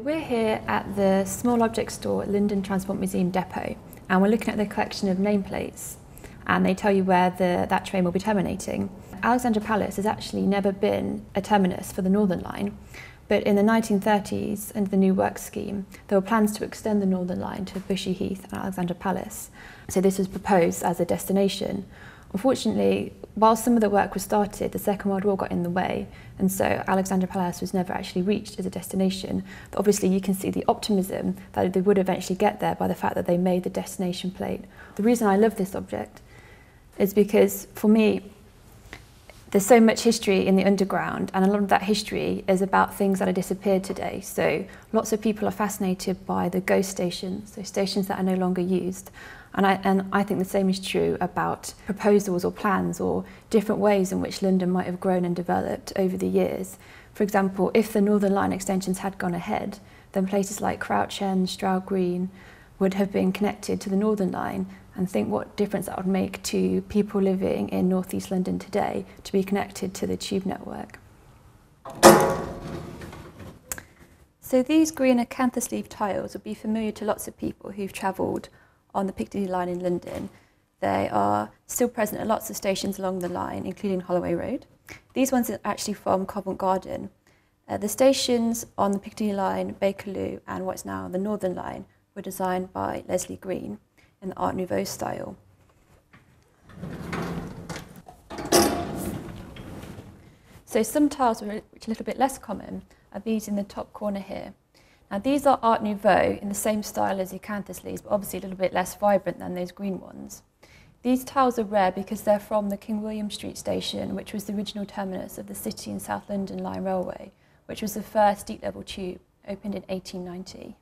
We're here at the Small Object Store at London Transport Museum Depot, and we're looking at the collection of nameplates, and they tell you where that train will be terminating. Alexandra Palace has actually never been a terminus for the Northern Line, but in the 1930s, under the New Works scheme, there were plans to extend the Northern Line to Bushey Heath and Alexandra Palace. So this was proposed as a destination. Unfortunately, while some of the work was started, the Second World War got in the way, and so Alexandra Palace was never actually reached as a destination. But obviously you can see the optimism that they would eventually get there by the fact that they made the destination plate. The reason I love this object is because, for me, there's so much history in the underground, and a lot of that history is about things that have disappeared today. So lots of people are fascinated by the ghost stations, so stations that are no longer used. And I think the same is true about proposals or plans or different ways in which London might have grown and developed over the years. For example, if the Northern Line extensions had gone ahead, then places like Crouch End, Stroud Green would have been connected to the Northern Line, and think what difference that would make to people living in North East London today to be connected to the tube network. So these green acanthus leaf tiles will be familiar to lots of people who've travelled on the Piccadilly line in London. They are still present at lots of stations along the line, including Holloway Road. These ones are actually from Covent Garden. The stations on the Piccadilly line, Bakerloo and what's now the Northern Line were designed by Leslie Green in the Art Nouveau style. So some tiles which are a little bit less common are these in the top corner here. Now these are Art Nouveau in the same style as the acanthus leaves, but obviously a little bit less vibrant than those green ones. These tiles are rare because they're from the King William Street station, which was the original terminus of the City and South London Line Railway, which was the first deep level tube, opened in 1890.